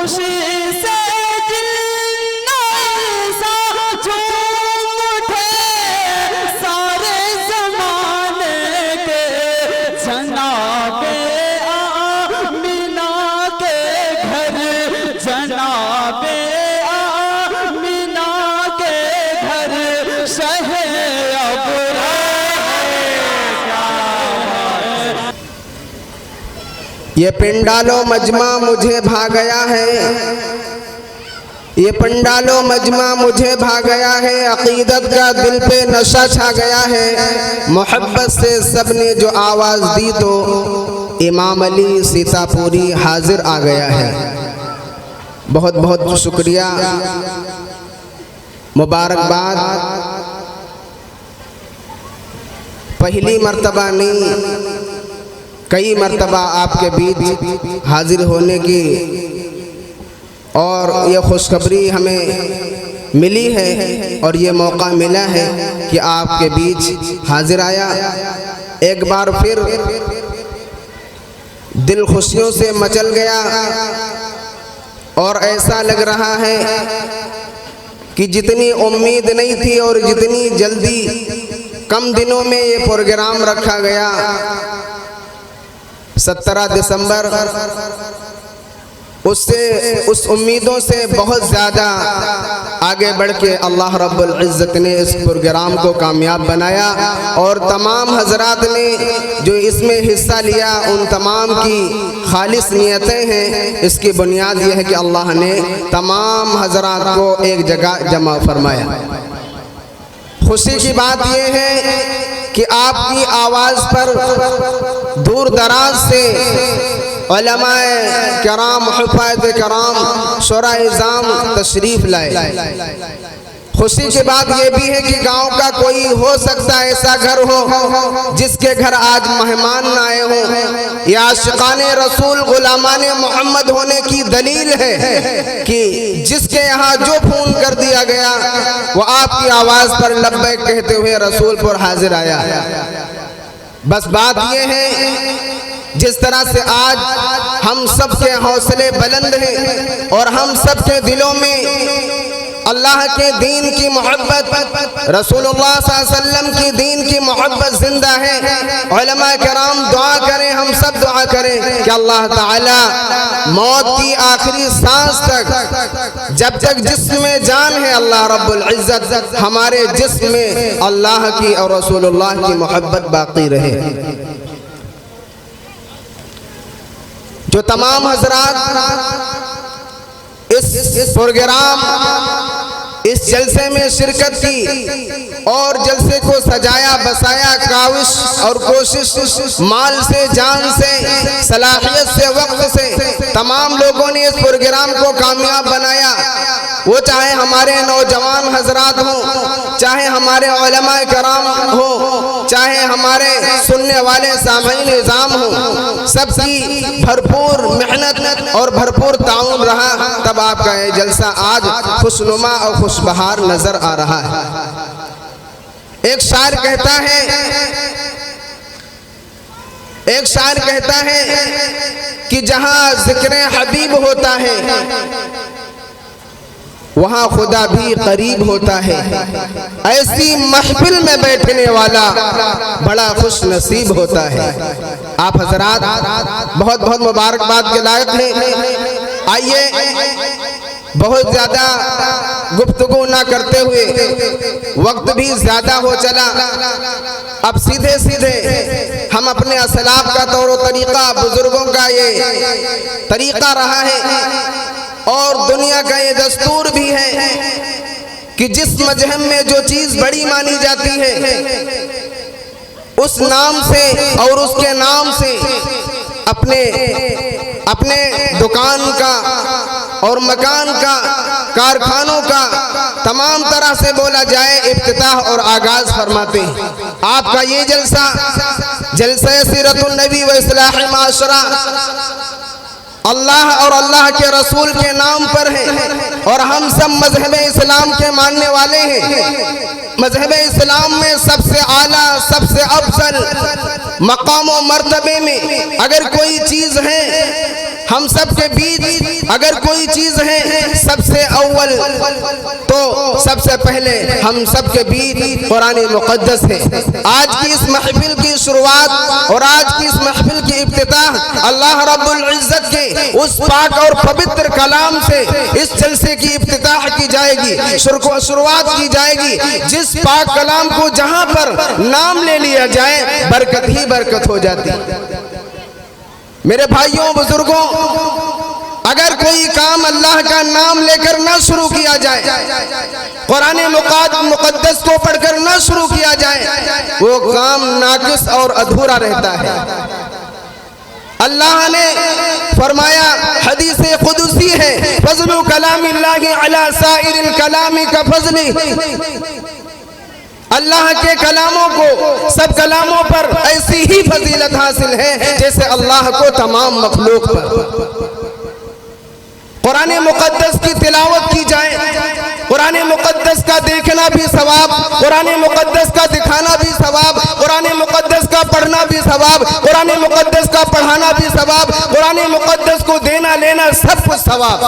खुशी से जिन्ना सा झूम उठे सारे जमाने के जनाबे आमिना के घर, जनाबे आमिना के घर शहर ये पिंडालो मजमा मुझे भा गया है, ये पंडालो मजमा मुझे भा गया है। अकीदत का दिल पे नशा छा गया है। मोहब्बत से सबने जो आवाज़ दी तो इमाम अली सीतापुरी हाजिर आ गया है। बहुत बहुत शुक्रिया, मुबारकबाद। पहली मर्तबा नहीं, कई मर्तबा आपके बीच हाजिर होने की और ये खुशखबरी हमें मिली है और ये मौका मिला है कि आपके बीच हाजिर आया। एक बार फिर दिल खुशियों से मचल गया और ऐसा लग रहा है कि जितनी उम्मीद नहीं थी और जितनी जल्दी कम दिनों में ये प्रोग्राम रखा गया, 17 दिसंबर, उस उम्मीदों से बहुत ज़्यादा आगे बढ़ के अल्लाह रब्बुल इज़्ज़त ने इस प्रोग्राम को कामयाब बनाया। और तमाम हजरात ने जो इसमें हिस्सा लिया उन तमाम की खालिस नियतें हैं। इसकी बुनियाद यह है कि अल्लाह ने तमाम हजरात को एक जगह जमा फरमाया। खुशी की बात यह है कि आपकी आवाज़ पर दूर दराज से उलमाए कराम, हुफ़ाज़ कराम, शुरा-ए-इज़ाम तशरीफ़ लाए। खुशी की बात यह भी है कि गांव का कोई हो सकता है ऐसा घर हो जिसके घर आज मेहमान न आए हों। या आशिक़ाने रसूल, गुलामाने मोहम्मद होने की दलील है कि जिसके यहाँ जो फ़ोन कर दिया गया वो आपकी आवाज़ पर लब्बैक कहते हुए रसूल पर हाजिर आया। बस बात यह है, जिस तरह से आज हम सब के हौसले बुलंद हैं और हम सब के दिलों में अल्लाह के दीन की मोहब्बत, रसूलुल्लाह सल्लल्लाहु अलैहि वसल्लम की दीन की मोहब्बत जिंदा है। उलमा कराम दुआ करें, हम सब दुआ करें कि अल्लाह ताला मौत की आखिरी सांस तक, जब तक जिस्म में जान है, अल्लाह रब्बुल इज़्ज़त हमारे जिस्म में अल्लाह की और रसूलुल्लाह की मोहब्बत बाकी रहे। जो तमाम हजरात इस प्रोग्राम, इस जलसे में शिरकत की और जलसे को सजाया बसाया, काविश और कोशिश, माल से, जान से, सलाहियत से, वक्त से तमाम लोगों ने इस प्रोग्राम को कामयाब बनाया। वो चाहे हमारे नौजवान हजरात हों, चाहे हमारे उलमा कराम हो, चाहे हमारे सुनने वाले सामीन निज़ाम हो, सबकी भरपूर मेहनत और भरपूर ताउन रहा, तब आपका ये जलसा आज खुशनुमा और खुशबहार नजर आ रहा है। एक शायर कहता है कि जहां जिक्र हबीब होता है वहाँ खुदा भी करीब होता है। ऐसी महफिल में बैठने वाला बड़ा खुश नसीब होता है। आप हजरात बहुत बहुत मुबारकबाद के लायक हैं। आइए, बहुत ज़्यादा गुफ्तगू ना करते हुए, वक्त भी ज़्यादा हो चला, अब सीधे सीधे हम अपने असलाफ का तौर तरीक़ा, बुजुर्गों का ये तरीक़ा रहा है और दुनिया का ये दस्तूर भी है कि जिस मजहब में जो चीज़ बड़ी मानी जाती है उस नाम से और उसके नाम से अपने दुकान का और मकान का, कारखानों का तमाम तरह से बोला जाए, इफ्तिताह और आगाज फरमाते हैं। आपका ये जलसा सीरतुन नबी व इस्लाह माशरा अल्लाह और अल्लाह के रसूल के नाम पर है और हम सब मजहब इस्लाम के मानने वाले हैं। मजहब इस्लाम में सबसे आला, सबसे अफजल मकाम और मर्तबे में अगर कोई चीज़ है हम सब के बीच अगर कोई चीज है सबसे अव्वल तो सबसे पहले हम सब के बीच कुरान मुक़द्दस है। आज की इस महफिल की शुरुआत और आज की इस महफिल की इफ्तिताह अल्लाह रब्बुल इज्जत के उस पाक और पवित्र कलाम से इस जलसे की इफ्तिताह की जाएगी, शुरुआत की जाएगी। जिस पाक कलाम को जहां पर नाम ले लिया जाए बरकत ही बरकत हो जाती। मेरे भाइयों बुजुर्गों, अगर कोई काम अल्लाह का नाम लेकर ना शुरू किया जाए, कुरान मुक़द्दस को पढ़कर ना शुरू किया जाए, वो काम नाक़िस और अधूरा रहता है। अल्लाह ने फरमाया, हदीस कुदसी है, फज़लु कलामिल्लाहि अला साइरिल कलामी का फज़ली। अल्लाह के कलामों को सब कलामों पर ऐसी ही फजीलत हासिल है जैसे अल्लाह को तमाम मखलूक पर। कुरान मुक़द्दस की तिलावत की जाए, कुरान मुक़द्दस का देखना भी सवाब, कुरान मुक़द्दस का दिखाना भी सवाब, कुरान मुक़द्दस का पढ़ना भी सवाब, कुरान मुक़द्दस का पढ़ाना भी सवाब, कुरान मुक़द्दस को देना लेना सब कुछ सवाब।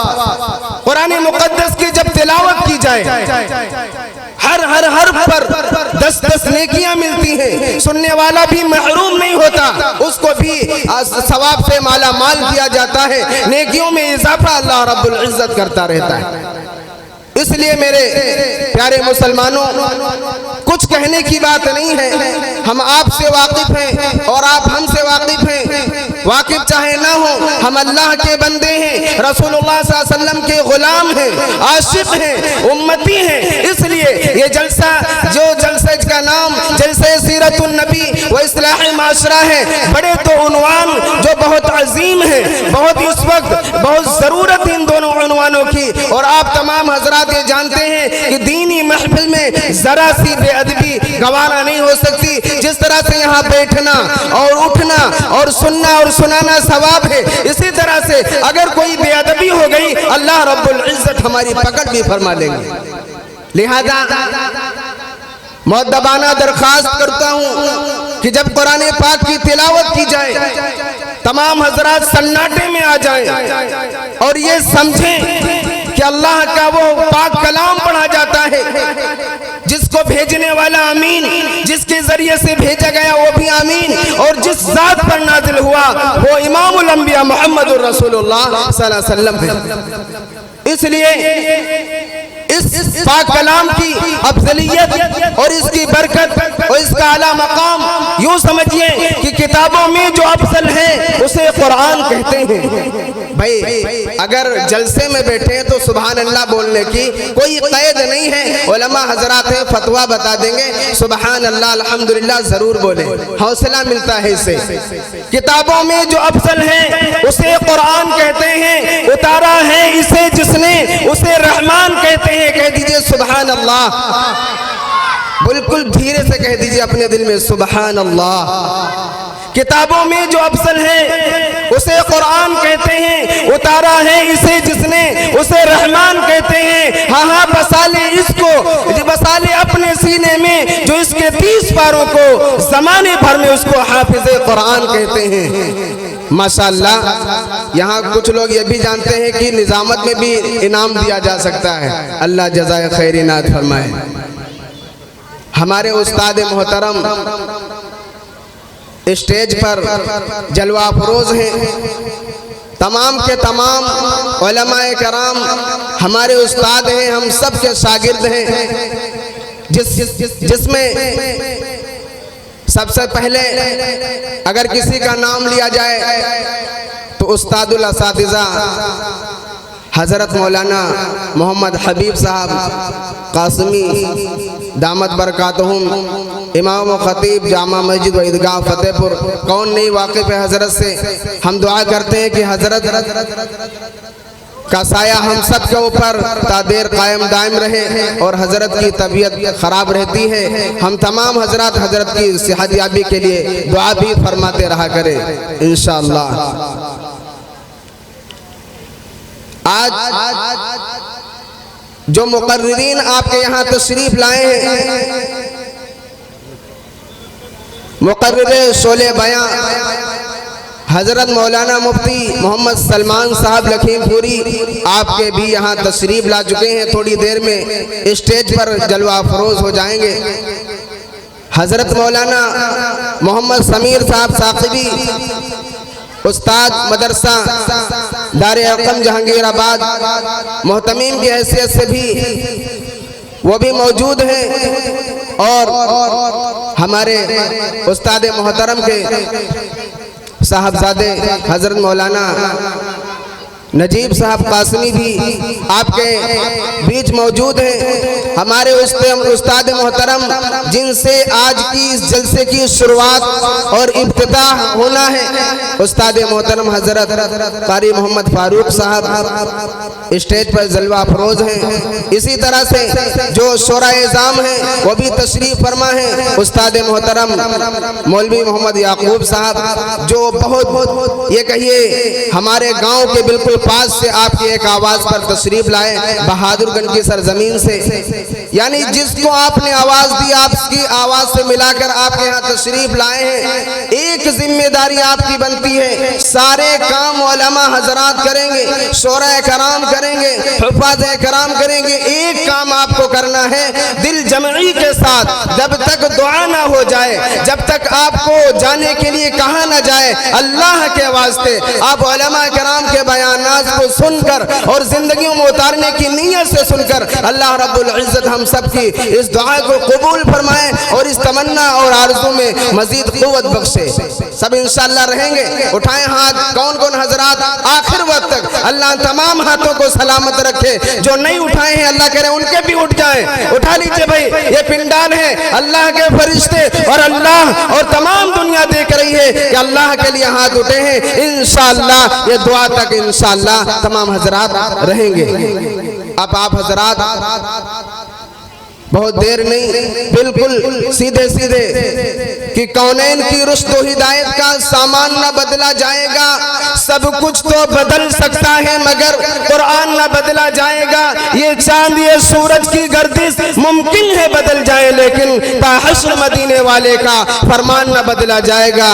कुरान मुक़द्दस की जब तिलावत की जाए हर हर्फ पर 10-10 नेकियां मिलती हैं। सुनने वाला भी महरूम नहीं होता, उसको भी सवाब से माला माल किया जाता है। नेकियों में इजाफा अल्लाह रब्बुल इज्जत करता रहता है। इसलिए मेरे प्यारे मुसलमानों, कुछ कहने की बात नहीं है। हम आपसे वाकिफ हैं और आप हमसे वाकिफ हैं। वाकिफ चाहे ना हो, हम अल्लाह के बंदे हैं, रसूलुल्लाह सल्लल्लाहु अलैहि वसल्लम के गुलाम हैं, आशिक हैं, उम्मती हैं। इसलिए ये जलसा, जो जलसे का नाम जलसे सीरतुन नबी व इस्लाह माशरा है, बड़े तो उन्वान जो बहुत अजीम है, बहुत इस वक्त बहुत ज़रूरत इन दोनों उन्वानों की। और आप तमाम हजरात ये जानते हैं कि दीनी महफिल में जरा सी बेअदबी गवारा नहीं हो सकती। जिस तरह से यहाँ बैठना और उठना और सुनना और सुनाना सवाब है, इसी तरह से अगर कोई बेअदबी हो गई अल्लाह रब्बुल इज्जत हमारी पकड़ भी फरमा लेंगे। लिहाजा मुअद्दबाना दरखास्त करता हूँ कि जब कुरान पाक की तिलावत की जाए तमाम हजरात सन्नाटे में आ जाएं और ये समझें कि अल्लाह का वो पाक कलाम पढ़ा जाता है, जिसको भेजने वाला अमीन, जिसके जरिए से भेजा गया वो भी अमीन, और जिस जात पर नाजिल हुआ वो इमामुल अंबिया मुहम्मदुर रसूलुल्लाह सल्लल्लाहु अलैहि वसल्लम है। इसलिए इस पाक कलाम की अफजलियत और इसकी बरकत और इसका आला मकाम यूं समझिए कि किताबों में जो अफजल है उसे कुरान कहते हैं। भाई अगर जलसे में बैठे हैं तो सुभान अल्लाह बोलने की कोई कैद नहीं है। उलमा हजरात हैं, फतवा बता देंगे, सुभान अल्लाह अल्हम्दुलिल्लाह जरूर बोले, हौसला मिलता है इससे। किताबों में जो अफजल है उसे कुरान कहते हैं, उतारा है इसे जिसने उसे रहमान कहते हैं। कह दीजिए सुभान अल्लाह, बिल्कुल धीरे से कह दीजिए अपने दिल में सुभान अल्लाह। किताबों में जो अफजल है उसे कुरान कहते हैं, उतारा है इसे जिसने उसे रहमान कहते हैं। हाँ हाँ बसाले इसको, बसाले अपने सीने में जो इसके 30 पारों को जमाने भर में उसको हाफिज़े कुरान कहते हैं। माशाअल्लाह, यहाँ कुछ लोग ये भी जानते हैं कि निजामत में भी इनाम दिया जा सकता है। अल्लाह जज़ाए खैर इनात फरमाए। हमारे उस्ताद मोहतरम स्टेज पर जलवा अफरोज हैं, तमाम के तमाम उलमाए कराम हमारे उस्ताद हैं, हम सब के शागिर्द हैं। जिसमें सबसे पहले अगर किसी का नाम लिया जाए तो उस्तादुल असातिज़ा हज़रत मौलाना मोहम्मद हबीब साहब कासमी दामत बरकातहुम, इमाम खतीब जामा मस्जिद व ईदगाह फतेहपुर। कौन नहीं वाकिफ़ है हज़रत से। हम दुआ करते हैं कि हज़रत का साया हम सब के ऊपर तादेर कायम दायम रहे और हज़रत की तबीयत ख़राब रहती है। हम तमाम हज़रात हज़रत की सेहत याबी के लिए दुआ भी फरमाते रहा करें इंशाअल्लाह। आज जो मुकर्रिरीन आपके यहाँ तशरीफ लाए हैं, मुकर्रिर शोले बयां हजरत मौलाना मुफ्ती मोहम्मद सलमान साहब लखीमपुरी आपके भी यहाँ तशरीफ ला चुके हैं। थोड़ी देर में स्टेज पर जलवा अफरोज हो जाएंगे। हजरत मौलाना मोहम्मद समीर साहब साकिबी उस्ताद मदरसा दारे अक़म जहांगीराबाद मोहतमीम की हैसियत से भी वो भी मौजूद हैं। और हमारे उस्ताद मोहतरम के साहबजादे हजरत मौलाना नजीब साहब कासमी भी आपके बीच मौजूद हैं। हमारे उस्ताद मोहतरम जिनसे आज की इस जलसे की शुरुआत और इब्तिदाह होना है, उस्ताद मोहतरम हजरत कारी मोहम्मद फारूक साहब स्टेज पर जलवा अफरोज हैं। इसी तरह से जो शोरा-ए-इज़ाम हैं वो भी तशरीफ फरमा है। उस्ताद मोहतरम मौलवी मोहम्मद याकूब साहब जो बहुत ये कहिए हमारे गांव के बिल्कुल पास से आपकी एक आवाज पर तशरीफ लाए, बहादुरगंज की सरजमीन से, यानी जिसको आपने आवाज दी आपकी आवाज से मिलाकर आपके यहाँ तशरीफ लाए हैं। एक जिम्मेदारी आपकी बनती है, सारे काम उलमा हजरात करेंगे, शोरा कराम करेंगे, हुफ़ाज़ कराम करेंगे। एक काम आपको करना है दिल जमई के साथ, जब तक दुआ ना हो जाए, जब तक आपको जाने के लिए कहा ना जाए, अल्लाह के वास्ते आप उलमा कराम के बयानात को सुनकर और जिंदगियों में उतारने की नीयत से सुनकर अल्लाह रब्बुल इज्जत हम सब की इस दुआ को कबूल फरमाए और इस तमन्ना और आरज़ू में मजीद क़ुव्वत बख्शे। सब इंशाअल्लाह रहेंगे। उठाएं हाथ, कौन कौन हजरात आखिर वक्त तक अल्लाह तमाम हाथों को सलामत रखे। जो नहीं उठाए हैं अल्लाह करे उनके भी उठ जाएं। उठा लीजिए भाई, ये पिंडान है, अल्लाह के फरिश्ते और अल्लाह और तमाम दुनिया देख रही है कि अल्लाह के लिए हाथ उठे हैं। इंशाअल्लाह ये दुआ तक इंशाअल्लाह तमाम हजरात रहेंगे। अब आप हजरात बहुत देर नहीं, बिल्कुल सीधे सीधे कि कौनैन की रुश्द व हिदायत का सामान न बदला जाएगा। सब कुछ तो बदल सकता है मगर कुरान न बदला जाएगा। ये चांद ये सूरज की गर्दिश मुमकिन है बदल जाए, लेकिन ताहश्र मदीने वाले का फरमान न बदला जाएगा।